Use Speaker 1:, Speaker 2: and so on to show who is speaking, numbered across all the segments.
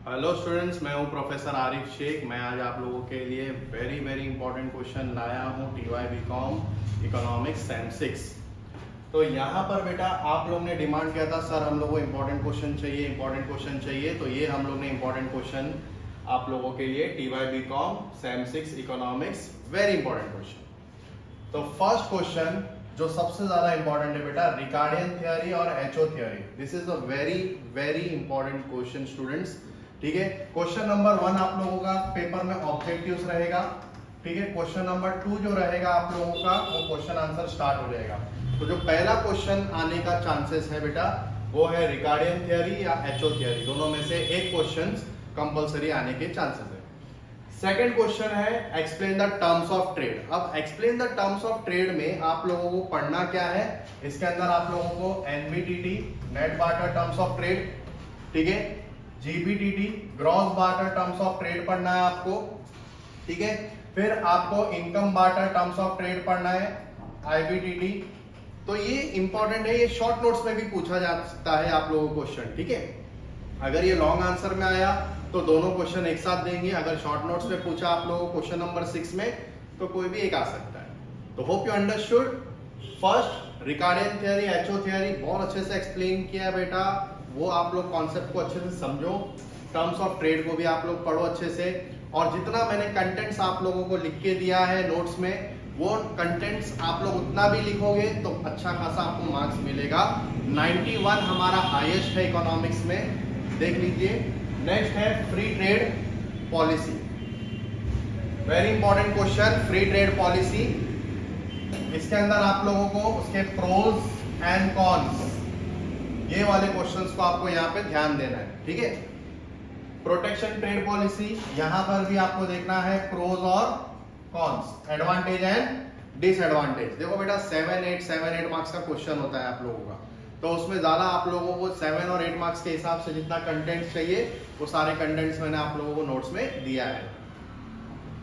Speaker 1: Hello students, मैं हूं professor Arif Sheikh. मैं आज आप लोगों के लिए वेरी इंपॉर्टेंट क्वेश्चन लाया हूं टीवाई बीकॉम इकोनॉमिक्स सेम 6। तो यहाँ पर बेटा आप लोग ने डिमांड किया था सर हम लोगों को इम्पोर्टेंट क्वेश्चन चाहिए। तो ये हम लोग ने इम्पोर्टेंट क्वेश्चन आप लोगों के लिए TY BCom sem 6 economics very important question. तो फर्स्ट क्वेश्चन जो सबसे ज्यादा इंपॉर्टेंट है बेटा, रिकार्डियन थ्योरी और HO theory. This is a very important question students. ठीक है, क्वेश्चन नंबर 1 आप लोगों का पेपर में ऑब्जेक्टिव्स रहेगा। ठीक है, क्वेश्चन नंबर 2 जो रहेगा आप लोगों का वो क्वेश्चन आंसर स्टार्ट हो जाएगा। तो जो पहला क्वेश्चन आने का चांसेस है बेटा वो है रिकार्डियन थ्योरी या एचओ थ्योरी, दोनों में से एक क्वेश्चन कंपलसरी आने के चांसेस है। सेकेंड क्वेश्चन है explain the terms of trade. अब explain the terms of trade में आप लोगों को पढ़ना क्या है, इसके अंदर आप लोगों को NBTT net barter terms of trade, ठीक है, GBTT gross barter terms of trade पढ़ना है आपको। ठीक है, फिर आपको income barter terms of trade पढ़ना है, आईबीटीटी। तो ये इंपॉर्टेंट है, ये शॉर्ट नोट्स में भी पूछा जा सकता है आप लोगों को क्वेश्चन। ठीक है, अगर ये लॉन्ग आंसर में आया तो दोनों क्वेश्चन एक साथ देंगे, अगर शॉर्ट नोट्स में पूछा आप लोगों को क्वेश्चन नंबर 6 में तो कोई भी एक आ सकता है। तो hope you understood. First Ricardian theory HO theory बहुत अच्छे से एक्सप्लेन किया बेटा, वो आप लोग कॉन्सेप्ट को अच्छे से समझो, टर्म्स ऑफ ट्रेड को भी आप लोग पढ़ो अच्छे से, और जितना मैंने कंटेंट्स आप लोगों को लिख के दिया है नोट्स में वो कंटेंट्स आप लोग उतना भी लिखोगे तो अच्छा खासा आपको मार्क्स मिलेगा। 91 हमारा हाईएस्ट है इकोनॉमिक्स में, देख लीजिए। नेक्स्ट है free trade policy, very important question, free trade policy. इसके अंदर आप लोगों को उसके प्रोज एंड कॉन्स, ये वाले क्वेश्चंस को आपको यहाँ पे ध्यान देना है। ठीक है, प्रोटेक्शन ट्रेड पॉलिसी, यहां पर भी आपको देखना है प्रोज और कॉन्स, एडवांटेज एंड डिसएडवांटेज। देखो बेटा 7 8 मार्क्स का क्वेश्चन होता है आप लोगों का, तो उसमें ज्यादा आप लोगों को 7 और 8 मार्क्स के हिसाब से जितना कंटेंट चाहिए वो सारे कंटेंट्स मैंने आप लोगों को नोट्स में दिया है।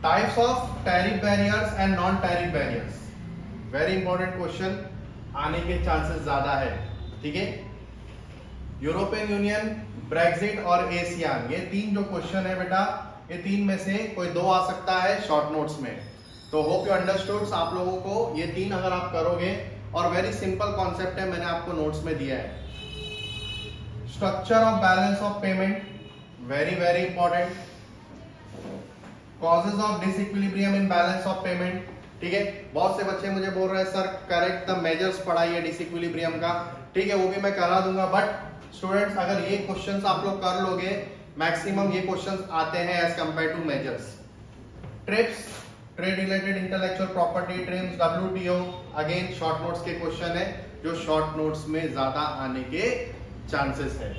Speaker 1: Types of tariff barriers and non tariff barriers, very important question आने के चांसेस ज्यादा है। ठीक है, यूरोपियन यूनियन, ब्रेक्सिट और एशियान, ये तीन जो क्वेश्चन है बेटा, ये तीन में से कोई दो आ सकता है शॉर्ट नोट्स में। तो होप यू अंडरस्टूड। आप लोगों को ये तीन अगर आप करोगे, और वेरी सिंपल कॉन्सेप्ट है, मैंने आपको नोट्स में दिया है। Structure of balance of payment, very important. Causes of disequilibrium in balance of payment. ठीक है, बहुत से बच्चे मुझे बोल रहे हैं सर करेक्ट द मेजर्स पढ़ाइए डिसइक्विलिब्रियम का। ठीक है, वो भी मैं करा दूंगा, बट स्टूडेंट्स अगर ये क्वेश्चंस आप लोग कर लोगे, मैक्सिमम ये क्वेश्चंस आते हैं as compare to measures. TRIPS, trade related intellectual property, TRIMS, WTO, again short notes के क्वेश्चन है जो शॉर्ट नोट्स में ज्यादा आने के चांसेस है।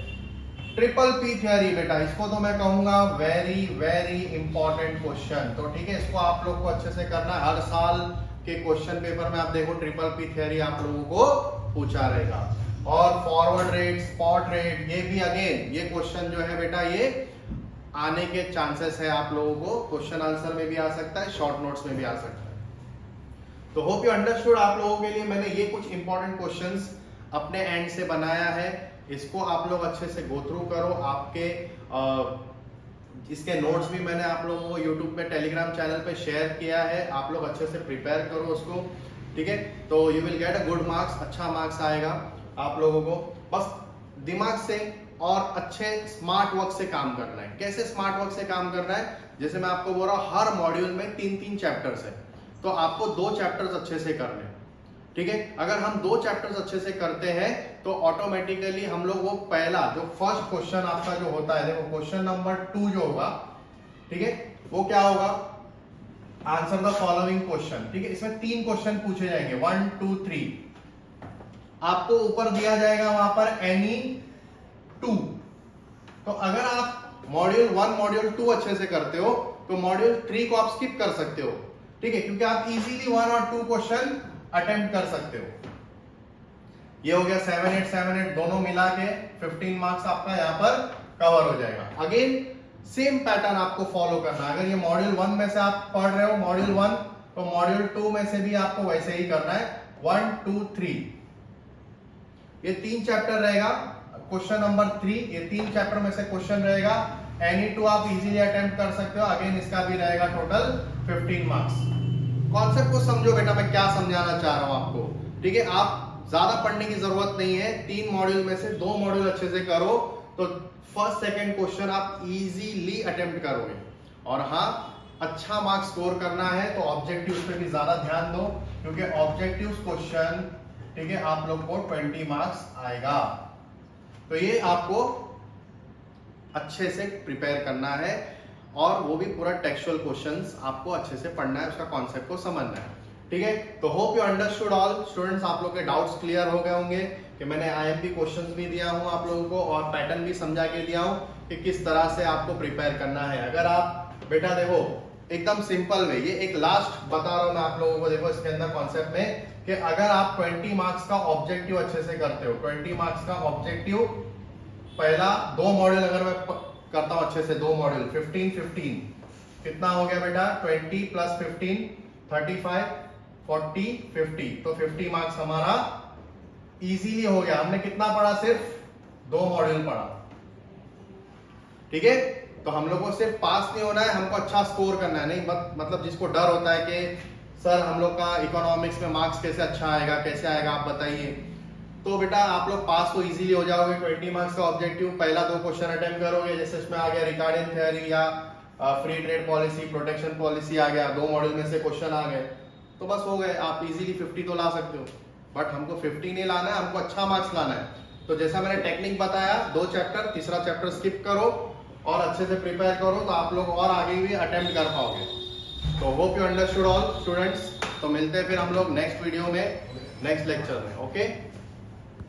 Speaker 1: ट्रिपल पी थ्योरी बेटा, इसको तो मैं कहूंगा वेरी इंपॉर्टेंट क्वेश्चन। तो ठीक है, इसको आप लोग को अच्छे से करना है। हर साल के क्वेश्चन पेपर में आप देखो ट्रिपल पी थ्योरी आप लोगों को पूछा रहेगा। और फॉरवर्ड रेट, स्पॉट रेट, ये भी अगेन ये क्वेश्चन जो है बेटा ये आने के चांसेस है आप लोगों को, क्वेश्चन आंसर में भी आ सकता है, शॉर्ट नोट्स में भी आ सकता है। तो होप यू अंडरस्टूड। आप लोगों के लिए मैंने ये कुछ इंपॉर्टेंट क्वेश्चंस अपने एंड से बनाया है, इसको आप लोग अच्छे से गो थ्रू करो। आपके इसके नोट्स भी मैंने आप लोगों को यूट्यूब पे, टेलीग्राम चैनल पे शेयर किया है, आप लोग अच्छे से प्रिपेयर करो उसको। ठीक है, तो you will get a good marks, अच्छा मार्क्स आएगा आप लोगों को। बस दिमाग से और अच्छे स्मार्ट वर्क से काम करना है। कैसे स्मार्ट वर्क से काम करना है, जैसे मैं आपको बोल रहा हूँ हर मॉड्यूल में 3 चैप्टर्स है, तो आपको 2 चैप्टर्स अच्छे से करने हैं। ठीक है, अगर हम 2 चैप्टर्स अच्छे से करते हैं तो ऑटोमेटिकली हम लोग वो पहला जो फर्स्ट क्वेश्चन आपका जो होता है, देखो क्वेश्चन नंबर 2 जो होगा, ठीक है, वो क्या होगा, आंसर द फॉलोइंग क्वेश्चन। ठीक है, इसमें 3 क्वेश्चन पूछे जाएंगे, 1 2 3। आपको ऊपर दिया जाएगा वहां पर एनी 2। तो अगर आप मॉड्यूल 1 मॉड्यूल 2 अच्छे से करते हो तो मॉड्यूल 3 को आप स्किप कर सकते हो। ठीक है, क्योंकि आप इजीली 1 और 2 क्वेश्चन अटेम्प्ट कर सकते हो। ये हो गया 7 8 दोनों मिला के 15 मार्क्स आपका यहाँ पर कवर हो जाएगा। अगेन सेम पैटर्न आपको फॉलो करना है। अगर ये मॉड्यूल 1 में से आप पढ़ रहे हो मॉड्यूल 1, तो मॉड्यूल 2 में से भी आपको वैसे ही करना है, 1 2 3। ये 3 चैप्टर रहेगा। क्वेश्चन नंबर 3, ये 3 चैप्टर में से क्वेश्चन रहेगा। NE2 आप इजीली अटेम्प्ट कर सकते हो। अगेन इसका भी रहेगा टोटल 15 मार्क्स। कॉन्सेप्ट को समझो बेटा, मैं क्या समझाना चाह रहा हूं आपको, ठीक है। आप ज्यादा पढ़ने की जरूरत नहीं है, 3 मॉड्यूल में से 2 मॉड्यूल अच्छे से करो तो फर्स्ट सेकंड क्वेश्चन आप इजीली अटेम्प्ट करोगे। और हाँ, अच्छा मार्क्स स्कोर करना है तो ऑब्जेक्टिव्स पे भी ज्यादा ध्यान दो, क्योंकि ऑब्जेक्टिव्स क्वेश्चन, ठीक है, आप लोग को 20 मार्क्स आएगा। तो ये आपको अच्छे से प्रिपेयर करना है और वो भी पूरा टेक्सचुअल क्वेश्चंस आपको अच्छे से पढ़ना है, उसका कॉन्सेप्ट को समझना है, ठीक है। तो hope you understood all students. आप लोग के डाउट्स क्लियर हो गए होंगे कि मैंने IMP क्वेश्चंस भी दिया हूं आप लोगों को और पैटर्न भी समझा के दिया हूं कि किस तरह से आपको प्रिपेयर करना है। अगर आप बेटा देखो एकदम सिंपल में, ये एक लास्ट बता रहा हूं मैं आप लोगों को, देखो इसके अंदर कॉन्सेप्ट में कि अगर आप 20 मार्क्स का ऑब्जेक्टिव अच्छे से करते हो, 20 मार्क्स का ऑब्जेक्टिव, पहला 2 मॉड्यूल अगर मैं करता हूं अच्छे से, 2 मॉड्यूल 15 कितना हो गया बेटा, 20 + 15 35 40 50, तो 50 मार्क्स हमारा इजीली हो गया। हमने कितना पढ़ा, सिर्फ 2 मॉड्यूल पढ़ा, ठीक है। तो हम लोग को सिर्फ पास नहीं होना है, हमको अच्छा स्कोर करना है। नहीं मतलब जिसको डर होता है कि सर हम लोग का इकोनॉमिक्स में मार्क्स कैसे अच्छा आएगा, कैसे आएगा आप बताइए, तो बेटा आप लोग पास तो इजीली हो जाओगे। 20 मार्क्स का ऑब्जेक्टिव, पहला 2 क्वेश्चन अटेम्प्ट करोगे, जैसे इसमें आ गया रिकार्डियन थ्योरी या free trade policy, protection policy आ गया, 2 मॉड्यूल में से क्वेश्चन आ गए, तो बस हो गए, आप इजीली 50 तो ला सकते हो। बट हमको 50 नहीं लाना है, हमको अच्छा मार्क्स लाना है। तो जैसा मैंने टेक्निक बताया, 2 चैप्टर, तीसरा चैप्टर स्किप करो और अच्छे से प्रिपेयर करो, तो आप लोग और आगे भी अटेम्प्ट कर पाओगे। तो hope you understood all students. तो मिलते हैं फिर हम लोग नेक्स्ट वीडियो में, नेक्स्ट लेक्चर में। ओके।